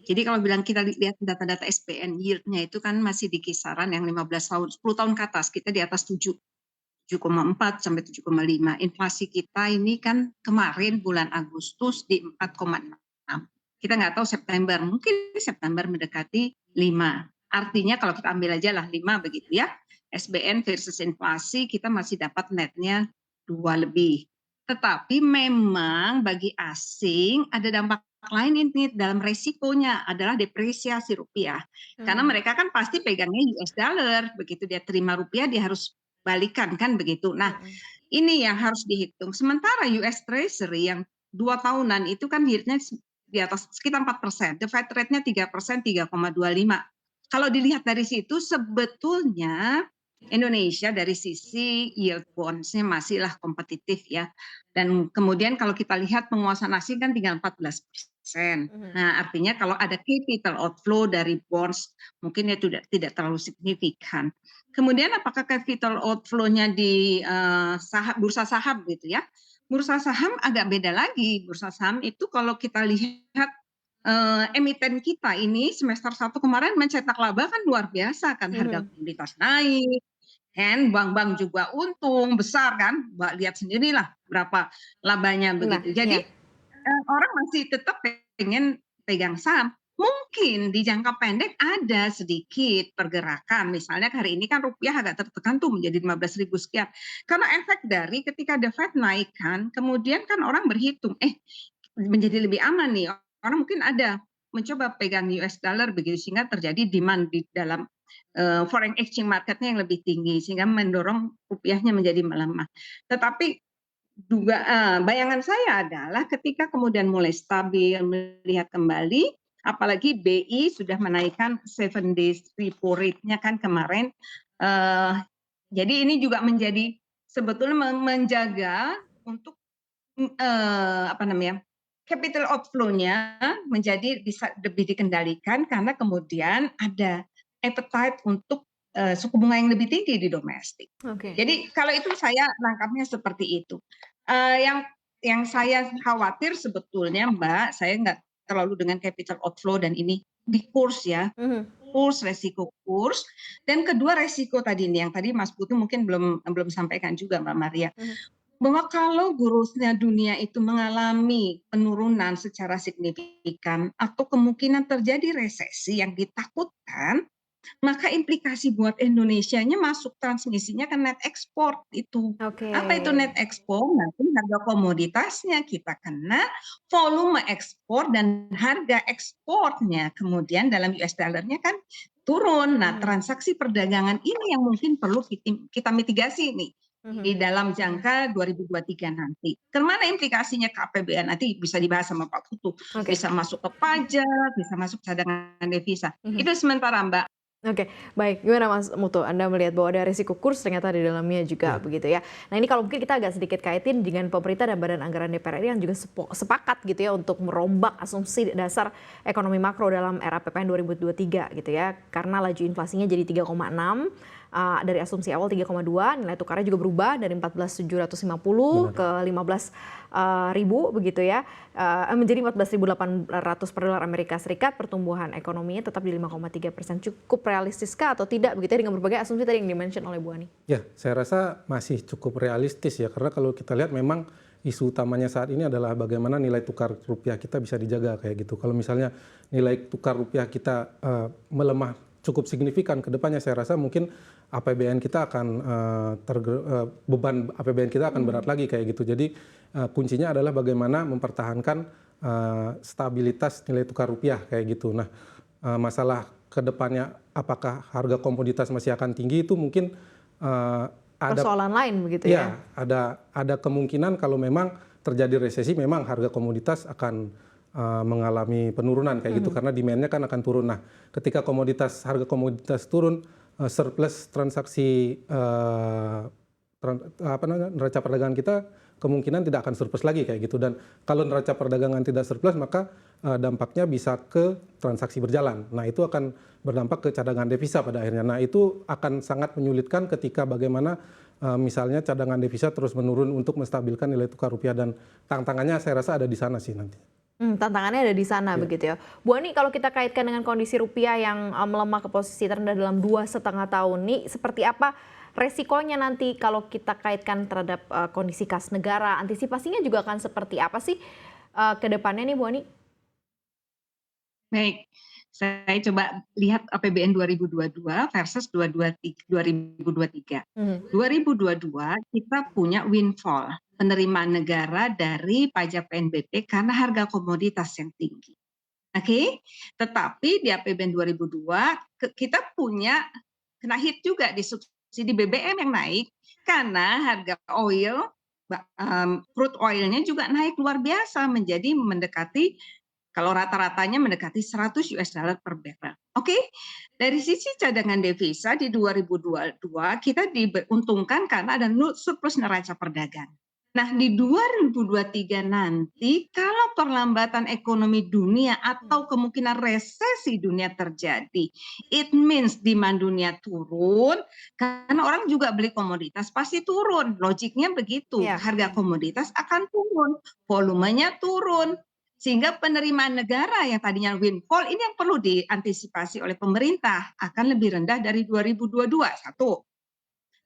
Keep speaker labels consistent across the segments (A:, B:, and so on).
A: Jadi kalau bilang kita lihat data-data SPN yield-nya itu kan masih di kisaran yang 15 tahun, 10 tahun ke atas, kita di atas 7, 7,4 sampai 7,5. Inflasi kita ini kan kemarin bulan Agustus di 4,6. Kita nggak tahu September, mungkin September mendekati 5. Artinya kalau kita ambil aja lah 5 begitu ya, SBN versus inflasi kita masih dapat netnya 2 lebih. Tetapi memang bagi asing ada dampak lain ini dalam resikonya adalah depresiasi rupiah. Karena
B: Mmm,
A: mereka kan pasti pegangnya US dollar, begitu dia terima rupiah dia harus balikan kan begitu. Nah,
B: mhm.
A: ini yang harus dihitung. Sementara US Treasury yang 2 tahunan itu kan yield-nya di atas sekitar 4%, the Fed rate-nya 3%, 3,25. Kalau dilihat dari situ sebetulnya Indonesia dari sisi yield bonds-nya masihlah kompetitif ya. Dan kemudian kalau kita lihat penguasaan asing kan tinggal 14%.
B: Mhm.
A: Nah, artinya kalau ada capital outflow dari bonds mungkin ya tidak terlalu signifikan. Kemudian apakah capital outflow-nya di bursa saham gitu ya? Bursa saham agak beda lagi. Bursa saham itu kalau kita lihat emiten kita ini semester 1 kemarin mencetak laba kan luar biasa kan, harga
B: Mhm.
A: komoditas naik, kan bank-bank juga untung besar kan, Mbak lihat sendirilah berapa labanya
B: Nah,
A: begitu. Jadi
B: iya.
A: orang masih tetap pengen pegang saham. Mungkin di jangka pendek ada sedikit pergerakan, misalnya hari ini kan rupiah agak tertekan tuh menjadi 15.000 sekian. Karena efek dari ketika The Fed naikkan, kemudian kan orang berhitung, menjadi lebih aman nih, orang mungkin ada mencoba pegang US dollar begitu sehingga terjadi demand di dalam foreign exchange marketnya yang lebih tinggi sehingga mendorong rupiahnya menjadi melemah. Tetapi bayangan saya adalah ketika kemudian mulai stabil, melihat kembali, apalagi BI sudah menaikkan 7 days repo rate-nya kan kemarin, eee, jadi ini juga menjadi sebetulnya menjaga untuk apa namanya, capital outflow-nya menjadi bisa lebih dikendalikan karena kemudian ada appetite untuk suku bunga yang lebih tinggi di domestik.
B: Oke.
A: Jadi kalau itu saya nangkapnya seperti itu. Yang saya khawatir sebetulnya Mbak, saya nggak terlalu dengan capital outflow dan ini di kurs ya,
B: Mhm.
A: resiko kurs, dan kedua resiko tadi nih yang tadi Mas Putu mungkin belum belum sampaikan juga Mbak Maria.
B: Mhm.
A: Bahwa kalau growth-nya dunia itu mengalami penurunan secara signifikan atau kemungkinan terjadi resesi yang ditakutkan, maka implikasi buat Indonesianya masuk transmisinya ke net ekspor itu.
B: Oke.
A: Apa itu net ekspor? Nanti harga komoditasnya kita kena, volume ekspor dan harga ekspornya kemudian dalam US dollar-nya kan turun. Nah,
B: Mhm.
A: transaksi perdagangan ini yang mungkin perlu kita mitigasi nih di
B: Mhm.
A: dalam jangka 2023 nanti. Kemana implikasinya ke APBN nanti bisa dibahas sama Pak Putu.
B: Oke.
A: Bisa masuk ke pajak, bisa masuk cadangan devisa.
B: Mhm.
A: Itu sementara Mbak.
B: Oke, baik. Gimana Mas Mutu, Anda melihat bahwa ada risiko kurs ternyata di dalamnya juga
C: Ya,
B: begitu ya. Nah ini kalau mungkin kita agak sedikit kaitin dengan pemerintah dan Badan Anggaran DPR RI yang juga sepakat gitu ya untuk merombak asumsi dasar ekonomi makro dalam era PPN 2023 gitu ya. Karena laju inflasinya jadi 3,6 dari asumsi awal 3,2, nilai tukarnya juga berubah dari 14.750
C: benar.
B: ke 15.000 begitu ya. Menjadi 14.800 per dolar Amerika Serikat, pertumbuhan ekonominya tetap di 5,3%. Cukup realistiskah atau tidak begitu ya dengan berbagai asumsi tadi yang di-mention oleh Bu Ani?
C: Ya, saya rasa masih cukup realistis ya, karena kalau kita lihat memang isu utamanya saat ini adalah bagaimana nilai tukar rupiah kita bisa dijaga kayak gitu. Kalau misalnya nilai tukar rupiah kita melemah cukup signifikan ke depannya, saya rasa mungkin APBN kita akan beban APBN kita akan berat lagi kayak gitu. Jadi kuncinya adalah bagaimana mempertahankan stabilitas nilai tukar rupiah kayak gitu. Nah, masalah ke depannya apakah harga komoditas masih akan tinggi itu mungkin ada
B: Persoalan lain begitu ya?
C: ya ada kemungkinan kalau memang terjadi resesi memang harga komoditas akan mengalami penurunan kayak gitu
B: Mhm.
C: karena demand-nya kan akan turun. Nah, ketika harga komoditas turun, surplus transaksi apa namanya, neraca perdagangan kita kemungkinan tidak akan surplus lagi kayak gitu. Dan kalau neraca perdagangan tidak surplus maka dampaknya bisa ke transaksi berjalan. Nah, itu akan berdampak ke cadangan devisa pada akhirnya. Nah, itu akan sangat menyulitkan ketika bagaimana misalnya cadangan devisa terus menurun untuk menstabilkan nilai tukar rupiah, dan tantangannya saya rasa ada di sana sih nanti.
B: Tantangannya ada di sana
C: Ya.
B: begitu ya. Bu Ani, kalau kita kaitkan dengan kondisi rupiah yang, melemah ke posisi terendah dalam 2,5 tahun nih, seperti apa resikonya nanti kalau kita kaitkan terhadap, kondisi kas negara? Antisipasinya juga akan seperti apa sih, ke depannya nih Bu Ani?
A: Baik, saya coba lihat APBN 2022 versus 2023.
B: Mhm.
A: 2022 kita punya windfall, penerimaan negara dari pajak PNBP karena harga komoditas yang tinggi. Oke, tetapi di APBN 2002 kita punya kena hit juga di subsidi BBM yang naik karena harga oil, crude oilnya juga naik luar biasa menjadi mendekati, kalau rata-ratanya mendekati 100 US dollar per barrel. Oke, dari sisi cadangan devisa di 2022 kita diuntungkan karena ada surplus neraca perdagangan. Nah, di 2023 nanti kalau perlambatan ekonomi dunia atau kemungkinan resesi dunia terjadi, it means demand dunia turun, karena orang juga beli komoditas pasti turun. Logiknya begitu,
B: Iya.
A: harga komoditas akan turun, volumenya turun. Sehingga penerimaan negara yang tadinya windfall ini yang perlu diantisipasi oleh pemerintah akan lebih rendah dari 2022. Satu.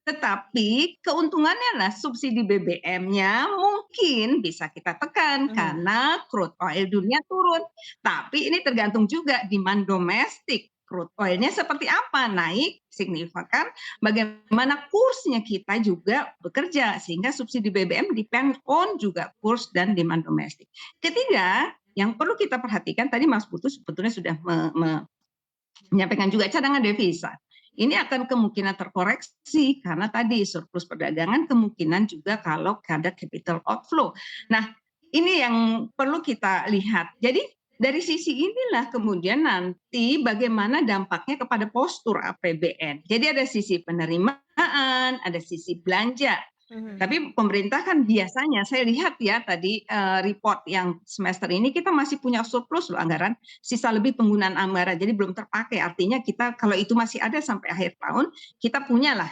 A: Tetapi keuntungannya lah subsidi BBM-nya mungkin bisa kita tekan
B: Mhm.
A: karena crude oil dunia turun. Tapi ini tergantung juga demand domestik. Crude oil-nya seperti apa? Naik signifikan, bagaimana kursnya kita juga bekerja sehingga subsidi BBM depend on juga kurs dan demand domestik. Ketiga, yang perlu kita perhatikan tadi Mas Putu sebetulnya sudah menyampaikan juga cadangan devisa. Ini akan kemungkinan terkoreksi karena tadi surplus perdagangan kemungkinan juga kalau ada capital outflow. Nah, ini yang perlu kita lihat. Jadi dari sisi inilah kemudian nanti bagaimana dampaknya kepada postur APBN. Jadi ada sisi penerimaan, ada sisi belanja.
B: Mhm.
A: Tapi pemerintah kan biasanya saya lihat ya tadi report yang semester ini kita masih punya surplus loh anggaran, sisa lebih penggunaan anggaran, jadi belum terpakai. Artinya kita kalau itu masih ada sampai akhir tahun, kita punyalah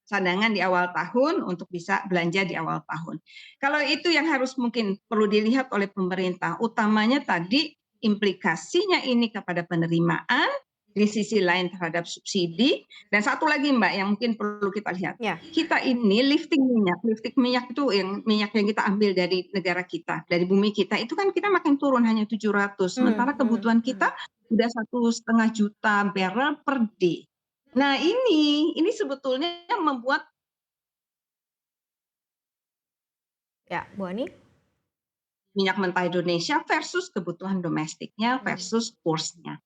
A: cadangan di awal tahun untuk bisa belanja di awal tahun. Kalau itu yang harus mungkin perlu dilihat oleh pemerintah, utamanya tadi implikasinya ini kepada penerimaan, di sisi lain terhadap subsidi, dan satu lagi Mbak yang mungkin perlu kita lihat.
B: Iya.
A: Kita ini lifting minyak itu yang minyak yang kita ambil dari negara kita, dari bumi kita, itu kan kita makin turun hanya 700,
B: Mhm
A: sementara
B: mhm
A: kebutuhan kita
B: mhm.
A: udah 1,5 juta barrel per day. Nah ini sebetulnya membuat
B: Ya, Bu Ani?
A: minyak mentah Indonesia versus kebutuhan domestiknya
B: Mhm.
A: versus kursnya.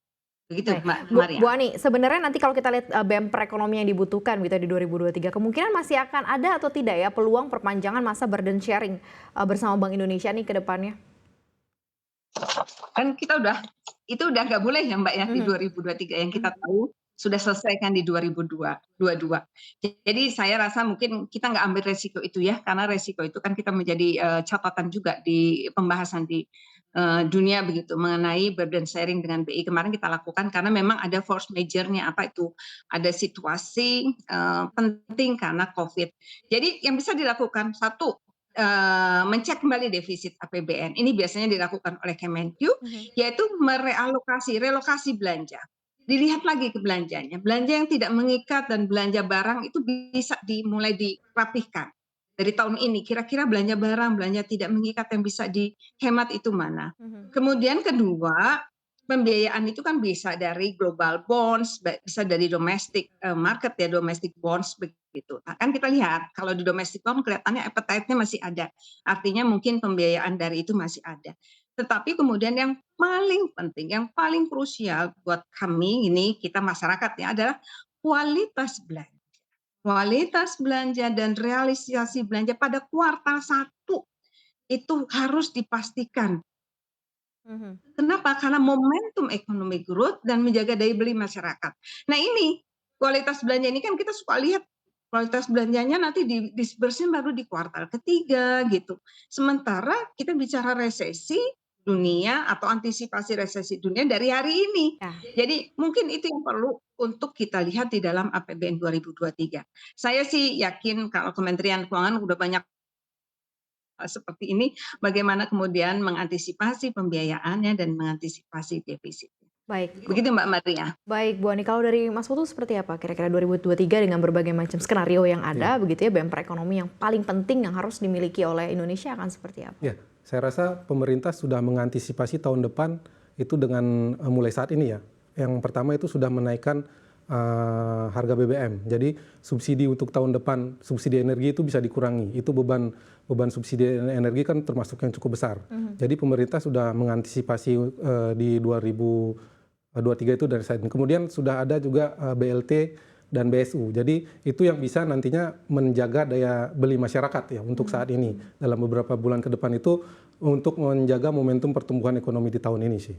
A: Begitu
B: Baik,
A: Mbak
B: Bu
A: Maria.
B: Ani, sebenarnya nanti kalau kita lihat, BEM perekonomian yang dibutuhkan gitu ya di 2023, kemungkinan masih akan ada atau tidak ya peluang perpanjangan masa burden sharing, bersama Bank Indonesia nih ke depannya?
A: Kan kita itu udah nggak boleh ya Mbak ya di
B: Mhm
A: 2023 yang kita
B: mhm.
A: tahu sudah selesai kan di 2022. Jadi saya rasa mungkin kita nggak ambil resiko itu ya, karena resiko itu kan kita menjadi catatan juga di pembahasan di dunia begitu mengenai burden sharing dengan BI kemarin kita lakukan karena memang ada force major-nya apa itu ada situasi penting karena COVID. Jadi yang bisa dilakukan satu mencek kembali defisit APBN. Ini biasanya dilakukan oleh Kemenq,
B: Mhm.
A: yaitu relokasi belanja. Dilihat lagi ke belanjanya. Belanja yang tidak mengikat dan belanja barang itu bisa dimulai dirapihkan. Dari tahun ini, kira-kira belanja barang, belanja tidak mengikat yang bisa dihemat itu mana.
B: Mhm.
A: Kemudian kedua, pembiayaan itu kan bisa dari global bonds, bisa dari domestic market ya, domestic bonds begitu. Nah, kan kita lihat kalau di domestic bond kelihatannya appetite-nya masih ada. Artinya mungkin pembiayaan dari itu masih ada. Tetapi kemudian yang paling penting, yang paling krusial buat kami ini kita masyarakat ya adalah kualitas belanja. Kualitas belanja dan realisasi belanja pada kuartal 1 itu harus dipastikan.
B: Mhm.
A: Kenapa? Karena momentum ekonomi growth dan menjaga daya beli masyarakat. Nah ini, kualitas belanja ini kan kita suka lihat kualitas belanjanya nanti disburse baru di kuartal ketiga gitu. Sementara kita bicara resesi dunia atau antisipasi resesi dunia dari hari ini.
B: Ya.
A: Jadi mungkin itu yang perlu untuk kita lihat di dalam APBN 2023. Saya sih yakin kalau Kementerian Keuangan udah banyak seperti ini, bagaimana kemudian mengantisipasi pembiayaannya dan mengantisipasi defisit.
B: Baik,
A: Begitu Mbak Maria.
B: baik Bu Ani, kalau dari Mas Putu seperti apa kira-kira 2023 dengan berbagai macam skenario yang ada begitu ya, bumper ekonomi yang paling penting yang harus dimiliki oleh Indonesia akan seperti apa?
C: Ya, saya rasa pemerintah sudah mengantisipasi tahun depan itu dengan mulai saat ini ya. Yang pertama itu sudah menaikkan harga BBM. Jadi subsidi untuk tahun depan, subsidi energi itu bisa dikurangi. Itu beban subsidi energi kan termasuk yang cukup besar. Jadi pemerintah sudah mengantisipasi di 2023 itu dari saat ini. Kemudian sudah ada juga BLT dan BSU. Jadi itu yang bisa nantinya menjaga daya beli masyarakat ya untuk saat ini. Dalam beberapa bulan ke depan itu untuk menjaga momentum pertumbuhan ekonomi di tahun ini sih.